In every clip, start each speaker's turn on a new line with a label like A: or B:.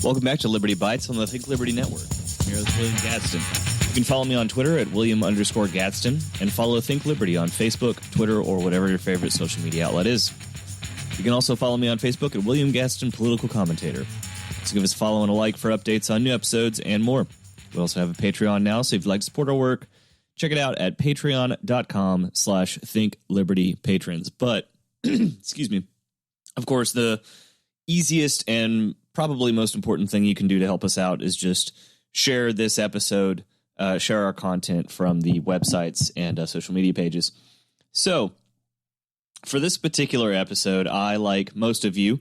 A: Welcome back to Liberty Bites on the Think Liberty Network. I'm your host, William Gadsden. You can follow me on Twitter at William_Gadsden and follow Think Liberty on Facebook, Twitter, or whatever your favorite social media outlet is. You can also follow me on Facebook at William Gadsden Political Commentator. So give us a follow and a like for updates on new episodes and more. We also have a Patreon now, so if you'd like to support our work, check it out at patreon.com/ThinkLibertyPatrons. But, excuse me, of course, the easiest and probably most important thing you can do to help us out is just share this episode, share our content from the websites and social media pages. So for this particular episode, I, like most of you,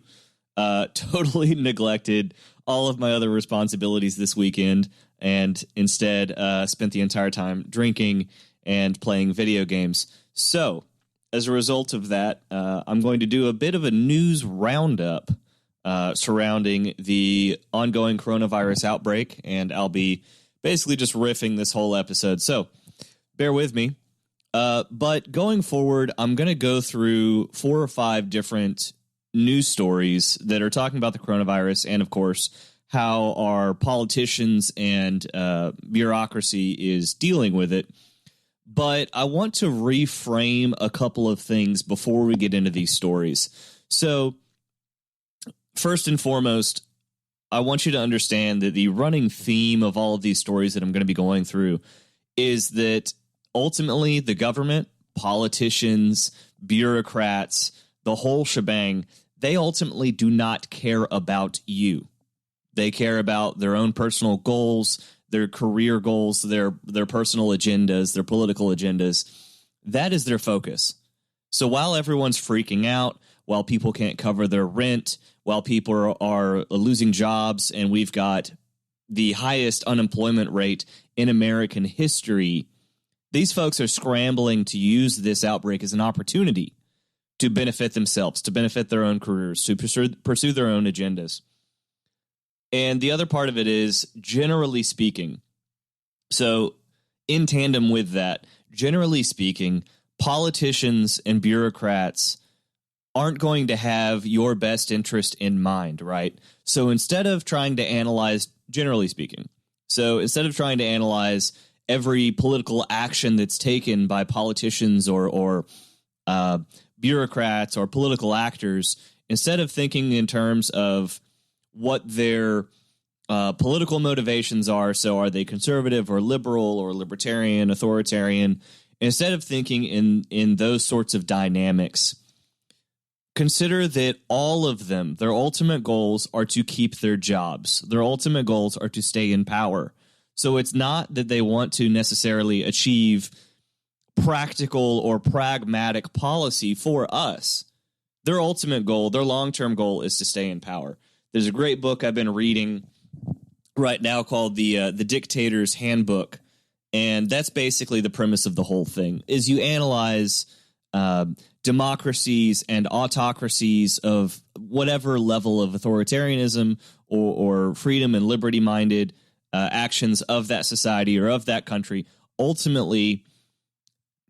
A: totally neglected all of my other responsibilities this weekend and instead spent the entire time drinking and playing video games. So as a result of that, I'm going to do a bit of a news roundup surrounding the ongoing coronavirus outbreak, and I'll be basically just riffing this whole episode. So bear with me. But going forward, I'm going to go through 4 or 5 different news stories that are talking about the coronavirus and, of course, how our politicians and bureaucracy is dealing with it. But I want to reframe a couple of things before we get into these stories. So first and foremost, I want you to understand that the running theme of all of these stories that I'm going to be going through is that ultimately the government, politicians, bureaucrats, the whole shebang, they ultimately do not care about you. They care about their own personal goals, their career goals, their personal agendas, their political agendas. That is their focus. So while everyone's freaking out, while people can't cover their rent, while people are losing jobs, and we've got the highest unemployment rate in American history, these folks are scrambling to use this outbreak as an opportunity to benefit themselves, to benefit their own careers, to pursue their own agendas. And the other part of it is, generally speaking, so in tandem with that, generally speaking, politicians and bureaucrats aren't going to have your best interest in mind, right? So instead of trying to analyze, generally speaking, every political action that's taken by politicians or bureaucrats or political actors, instead of thinking in terms of what their political motivations are, so are they conservative or liberal or libertarian, authoritarian, instead of thinking in those sorts of dynamics, consider that all of them, their ultimate goals are to keep their jobs. Their ultimate goals are to stay in power. So it's not that they want to necessarily achieve practical or pragmatic policy for us. Their ultimate goal, their long-term goal, is to stay in power. There's a great book I've been reading right now called The Dictator's Handbook, and that's basically the premise of the whole thing, is you analyze democracies and autocracies of whatever level of authoritarianism or freedom and liberty-minded actions of that society or of that country, ultimately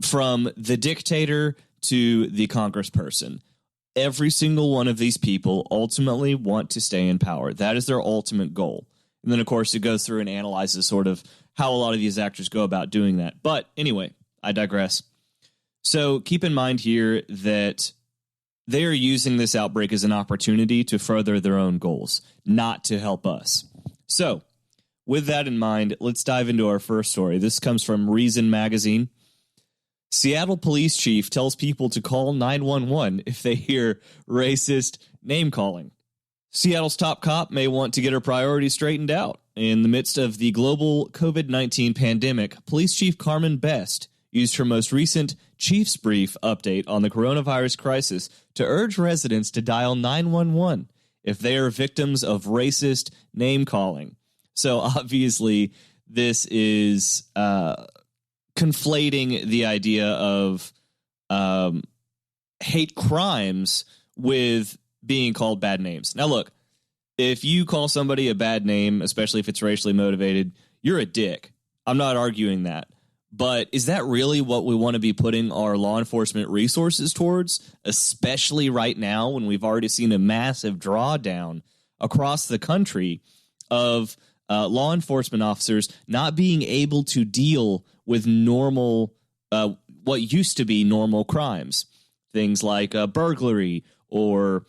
A: from the dictator to the congressperson. Every single one of these people ultimately want to stay in power. That is their ultimate goal. And then, of course, it goes through and analyzes sort of how a lot of these actors go about doing that. But anyway, I digress. So keep in mind here that they are using this outbreak as an opportunity to further their own goals, not to help us. So with that in mind, let's dive into our first story. This comes from Reason Magazine. Seattle police chief tells people to call 911 if they hear racist name-calling. Seattle's top cop may want to get her priorities straightened out. In the midst of the global COVID-19 pandemic, Police Chief Carmen Best used her most recent Chief's Brief update on the coronavirus crisis to urge residents to dial 911 if they are victims of racist name-calling. So obviously, this is conflating the idea of hate crimes with being called bad names. Now, look, if you call somebody a bad name, especially if it's racially motivated, you're a dick. I'm not arguing that. But is that really what we want to be putting our law enforcement resources towards, especially right now when we've already seen a massive drawdown across the country of law enforcement officers not being able to deal with normal, what used to be normal crimes, things like burglary or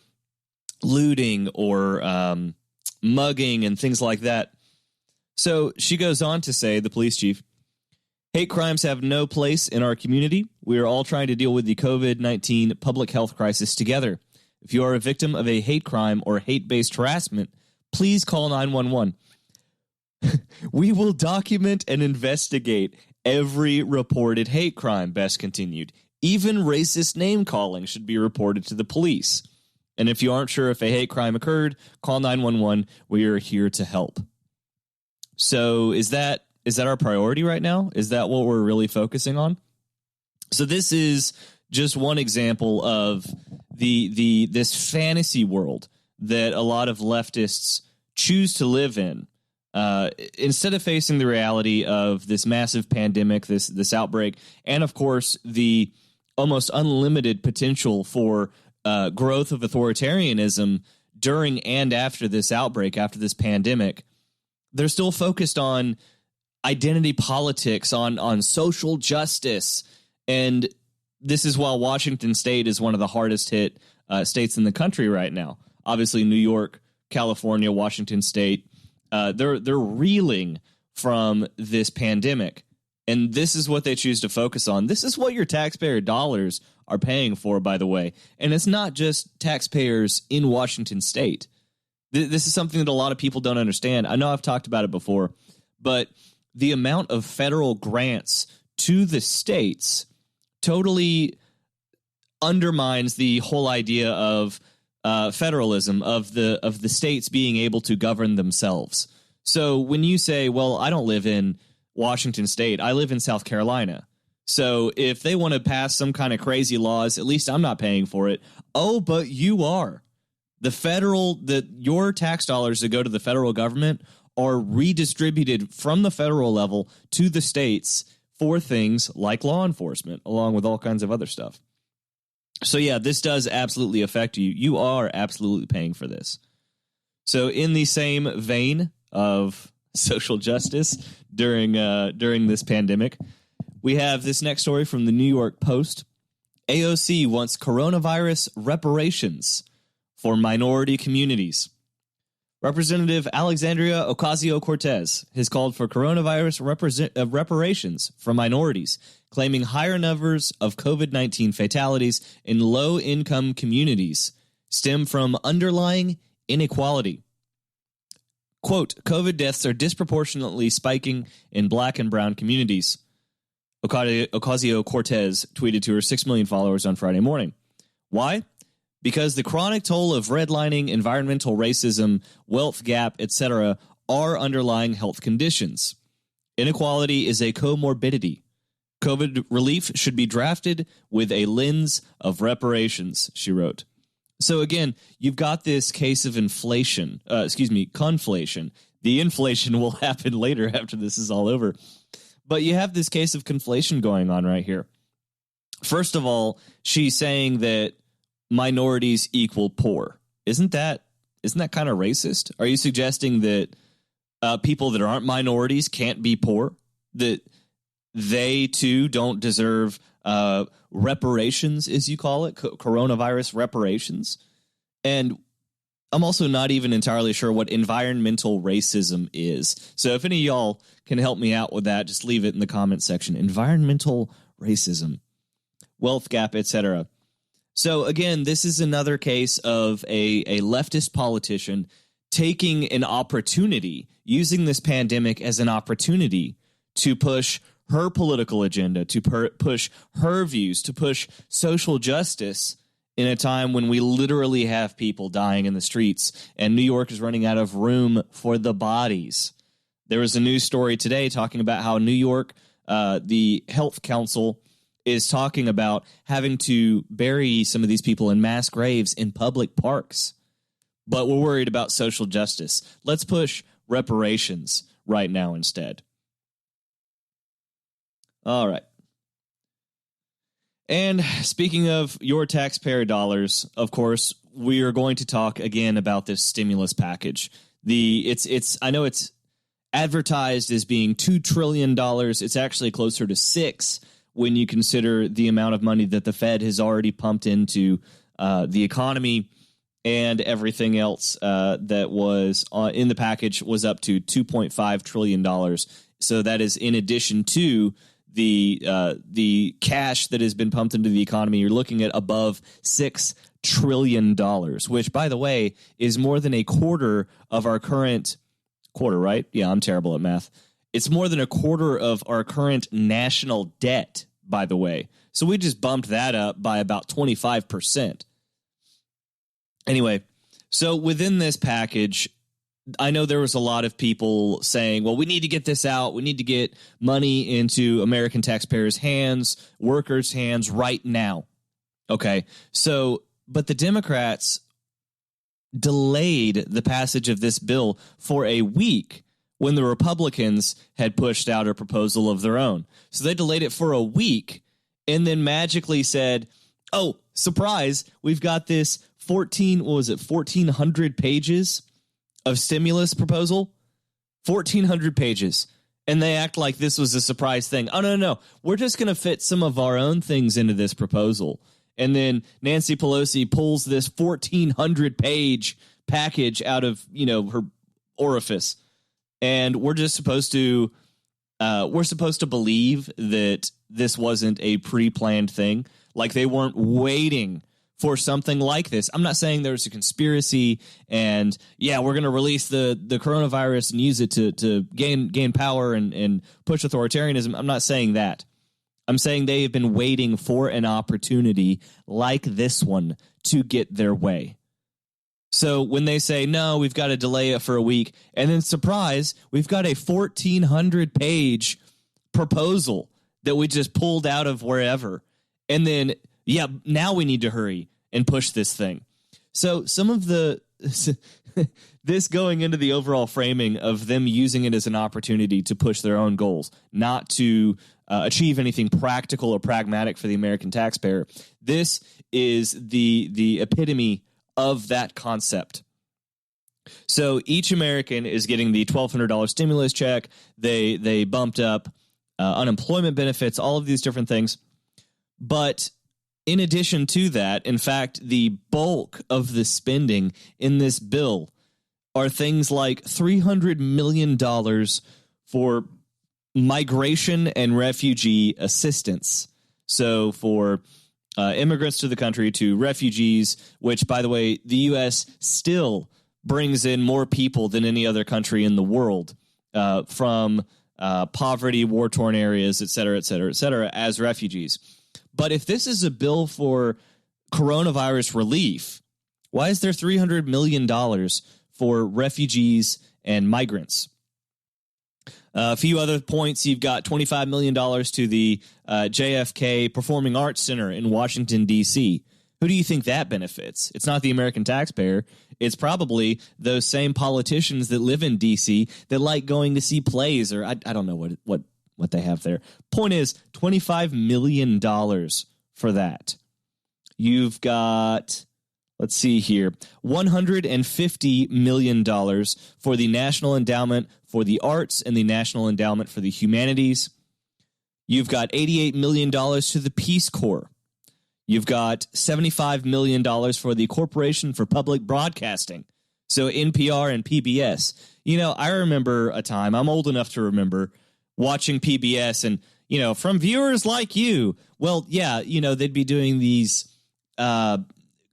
A: looting or mugging and things like that. So she goes on to say, the police chief, hate crimes have no place in our community. We are all trying to deal with the COVID-19 public health crisis together. If you are a victim of a hate crime or hate-based harassment, please call 911. We will document and investigate every reported hate crime, Best continued. Even racist name-calling should be reported to the police. And if you aren't sure if a hate crime occurred, call 911. We are here to help. So is that our priority right now? Is that what we're really focusing on? So this is just one example of this fantasy world that a lot of leftists choose to live in. Instead of facing the reality of this massive pandemic, this outbreak, and of course the almost unlimited potential for growth of authoritarianism during and after this outbreak, after this pandemic, they're still focused on identity politics, on social justice. And this is while Washington State is one of the hardest hit states in the country right now. Obviously, New York, California, Washington State, they're reeling from this pandemic. And this is what they choose to focus on. This is what your taxpayer dollars are paying for, by the way. And it's not just taxpayers in Washington State. This is something that a lot of people don't understand. I know I've talked about it before, but the amount of federal grants to the states totally undermines the whole idea of federalism, of the states being able to govern themselves. So when you say, well, I don't live in Washington State, I live in South Carolina. So if they want to pass some kind of crazy laws, at least I'm not paying for it. Oh, but you are. Your tax dollars that go to the federal government are redistributed from the federal level to the states for things like law enforcement, along with all kinds of other stuff. So yeah, this does absolutely affect you. You are absolutely paying for this. So in the same vein of social justice during this pandemic, we have this next story from the New York Post. AOC wants coronavirus reparations for minority communities. Representative Alexandria Ocasio-Cortez has called for coronavirus reparations for minorities, claiming higher numbers of COVID-19 fatalities in low-income communities stem from underlying inequality. Quote, COVID deaths are disproportionately spiking in black and brown communities, Ocasio-Cortez tweeted to her 6 million followers on Friday morning. Why? Because the chronic toll of redlining, environmental racism, wealth gap, etc. are underlying health conditions. Inequality is a comorbidity. COVID relief should be drafted with a lens of reparations, she wrote. So again, you've got this case of conflation. The inflation will happen later after this is all over. But you have this case of conflation going on right here. First of all, she's saying that minorities equal poor. Isn't that kind of racist? Are you suggesting that people that aren't minorities can't be poor? That they too don't deserve reparations, as you call it, coronavirus reparations? And I'm also not even entirely sure what environmental racism is. So if any of y'all can help me out with that, just leave it in the comment section. Environmental racism, wealth gap, etc. So again, this is another case of a leftist politician taking an opportunity, using this pandemic as an opportunity to push her political agenda, to push her views, to push social justice in a time when we literally have people dying in the streets and New York is running out of room for the bodies. There was a news story today talking about how New York, the Health Council, is talking about having to bury some of these people in mass graves in public parks. But we're worried about social justice. Let's push reparations right now instead. All right. And speaking of your taxpayer dollars, of course, we are going to talk again about this stimulus package. I know it's advertised as being $2 trillion. It's actually closer to $6 when you consider the amount of money that the Fed has already pumped into the economy, and everything else that was in the package was up to $2.5 trillion. So that is in addition to the cash that has been pumped into the economy. You're looking at above $6 trillion, which, by the way, is more than a quarter of our current quarter, right? Yeah, I'm terrible at math. It's more than a quarter of our current national debt, by the way. So we just bumped that up by about 25%. Anyway, so within this package, I know there was a lot of people saying, well, we need to get this out. We need to get money into American taxpayers' hands, workers' hands right now. Okay, so, but the Democrats delayed the passage of this bill for a week when the Republicans had pushed out a proposal of their own. So they delayed it for a week and then magically said, oh, surprise, we've got this 1,400 pages of stimulus proposal? 1,400 pages. And they act like this was a surprise thing. Oh, no. We're just going to fit some of our own things into this proposal. And then Nancy Pelosi pulls this 1,400-page package out of, her orifice. And we're just supposed to believe that this wasn't a pre-planned thing. Like they weren't waiting for something like this. I'm not saying there's a conspiracy and, we're going to release the coronavirus and use it to gain power and push authoritarianism. I'm not saying that. I'm saying they have been waiting for an opportunity like this one to get their way. So when they say, no, we've got to delay it for a week, and then surprise, we've got a 1,400-page proposal that we just pulled out of wherever. And then, now we need to hurry and push this thing. So some of this going into the overall framing of them using it as an opportunity to push their own goals, not to achieve anything practical or pragmatic for the American taxpayer. This is the epitome of that concept. So each American is getting the $1,200 stimulus check. They bumped up unemployment benefits, all of these different things. But in addition to that, in fact, the bulk of the spending in this bill are things like $300 million for migration and refugee assistance. So for immigrants to the country, to refugees, which, by the way, the U.S. still brings in more people than any other country in the world from poverty, war-torn areas, et cetera, as refugees. But if this is a bill for coronavirus relief, why is there $300 million for refugees and migrants? A few other points. You've got $25 million to the JFK Performing Arts Center in Washington, D.C. Who do you think that benefits? It's not the American taxpayer. It's probably those same politicians that live in D.C. that like going to see plays, or I don't know what they have there. Point is, $25 million for that. You've got, let's see here, $150 million for the National Endowment for the Arts and the National Endowment for the Humanities. You've got $88 million to the Peace Corps. You've got $75 million for the Corporation for Public Broadcasting, so NPR and PBS. I remember a time, I'm old enough to remember, watching PBS and, from viewers like you, they'd be doing these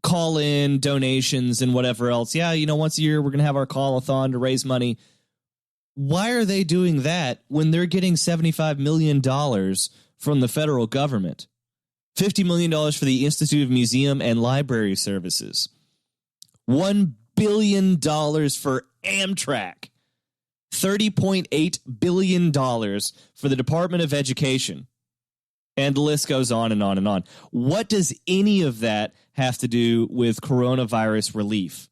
A: call-in donations and whatever else. Once a year we're going to have our call-a-thon to raise money. Why are they doing that when they're getting $75 million from the federal government? $50 million for the Institute of Museum and Library Services. $1 billion for Amtrak. $30.8 billion for the Department of Education. And the list goes on and on and on. What does any of that have to do with coronavirus relief?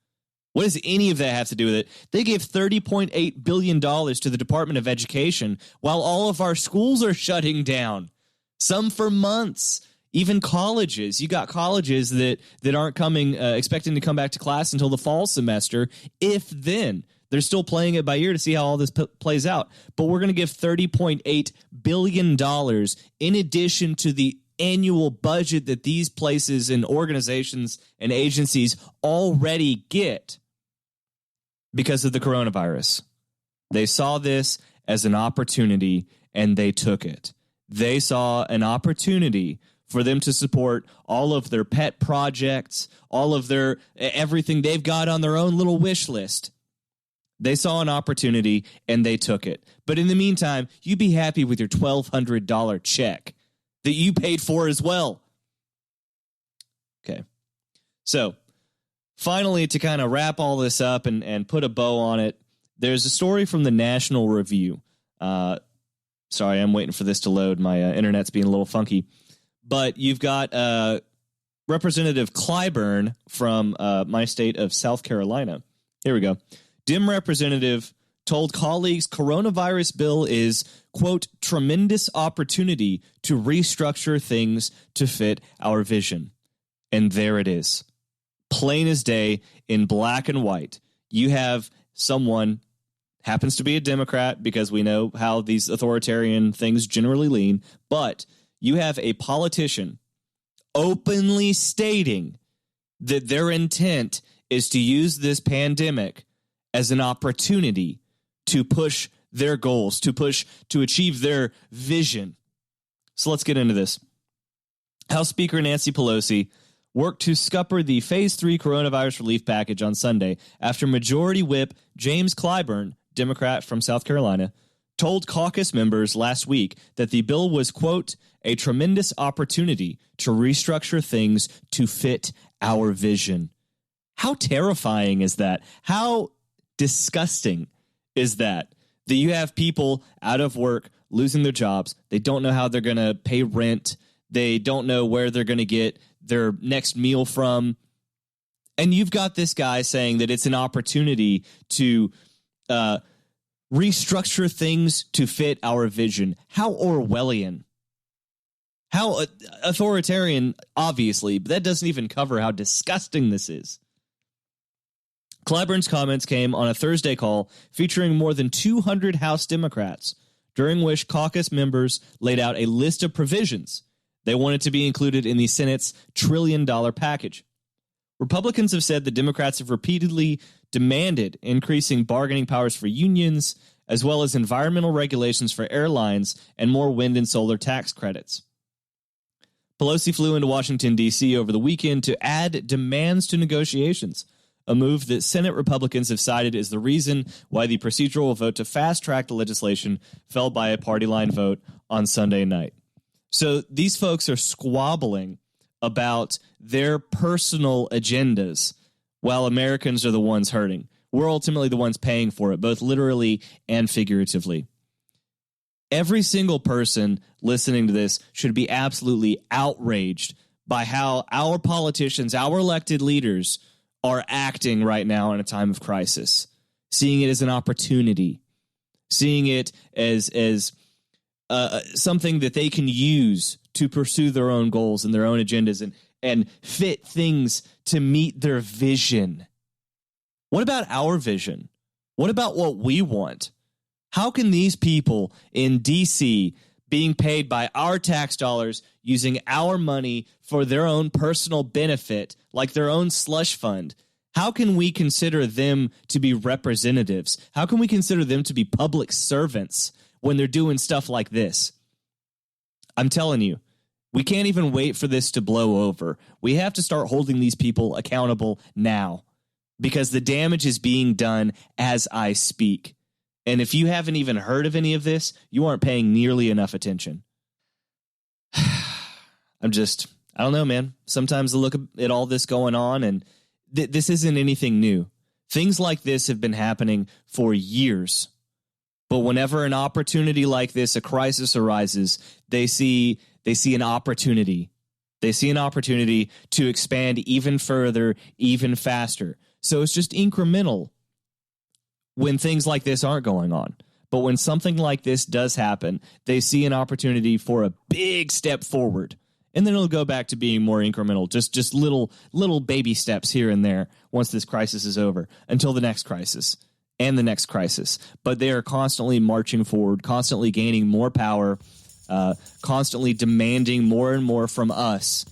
A: What does any of that have to do with it? They gave $30.8 billion to the Department of Education while all of our schools are shutting down. Some for months. Even colleges. You got colleges that aren't coming, expecting to come back to class until the fall semester, if then. They're still playing it by ear to see how all this plays out. But we're going to give $30.8 billion in addition to the annual budget that these places and organizations and agencies already get because of the coronavirus. They saw this as an opportunity and they took it. They saw an opportunity for them to support all of their pet projects, all of their everything they've got on their own little wish list. They saw an opportunity and they took it. But in the meantime, you be happy with your $1,200 check that you paid for as well. Okay. So finally, to kind of wrap all this up and put a bow on it, there's a story from the National Review. Sorry, I'm waiting for this to load. My internet's being a little funky. But you've got Representative Clyburn from my state of South Carolina. Here we go. Dem representative told colleagues coronavirus bill is, quote, tremendous opportunity to restructure things to fit our vision. And there it is. Plain as day, in black and white. You have someone, happens to be a Democrat because we know how these authoritarian things generally lean, but you have a politician openly stating that their intent is to use this pandemic as an opportunity to push their goals, to achieve their vision. So let's get into this. House Speaker Nancy Pelosi worked to scupper the Phase 3 coronavirus relief package on Sunday after Majority Whip James Clyburn, Democrat from South Carolina, told caucus members last week that the bill was, quote, a tremendous opportunity to restructure things to fit our vision. How terrifying is that? How disgusting is that you have people out of work, losing their jobs. They don't know how they're going to pay rent. They don't know where they're going to get their next meal from. And you've got this guy saying that it's an opportunity to restructure things to fit our vision. How Orwellian. How authoritarian, obviously, but that doesn't even cover how disgusting this is. Clyburn's comments came on a Thursday call featuring more than 200 House Democrats, during which caucus members laid out a list of provisions they wanted to be included in the Senate's trillion-dollar package. Republicans have said the Democrats have repeatedly demanded increasing bargaining powers for unions, as well as environmental regulations for airlines and more wind and solar tax credits. Pelosi flew into Washington, D.C. over the weekend to add demands to negotiations, a move that Senate Republicans have cited as the reason why the procedural vote to fast-track the legislation fell by a party-line vote on Sunday night. So these folks are squabbling about their personal agendas while Americans are the ones hurting. We're ultimately the ones paying for it, both literally and figuratively. Every single person listening to this should be absolutely outraged by how our politicians, our elected leaders, are acting right now in a time of crisis, seeing it as an opportunity, seeing it as something that they can use to pursue their own goals and their own agendas and fit things to meet their vision. What about our vision? What about what we want? How can these people in D.C. being paid by our tax dollars, using our money for their own personal benefit, like their own slush fund, how can we consider them to be representatives? How can we consider them to be public servants when they're doing stuff like this? I'm telling you, we can't even wait for this to blow over. We have to start holding these people accountable now because the damage is being done as I speak. And if you haven't even heard of any of this, you aren't paying nearly enough attention. I don't know, man. Sometimes I look at all this going on and this isn't anything new. Things like this have been happening for years. But whenever an opportunity like this, a crisis arises, they see an opportunity. They see an opportunity to expand even further, even faster. So it's just incremental when things like this aren't going on. But when something like this does happen, they see an opportunity for a big step forward. And then it'll go back to being more incremental, just little baby steps here and there once this crisis is over, until the next crisis and the next crisis. But they are constantly marching forward, constantly gaining more power, constantly demanding more and more from us,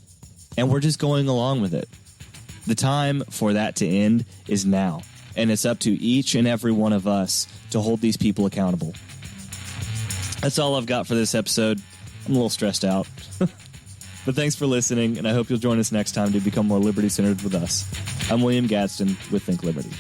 A: and we're just going along with it. The time for that to end is now, and it's up to each and every one of us to hold these people accountable. That's all I've got for this episode. I'm a little stressed out. But thanks for listening, and I hope you'll join us next time to become more liberty-centered with us. I'm William Gadsden with Think Liberty.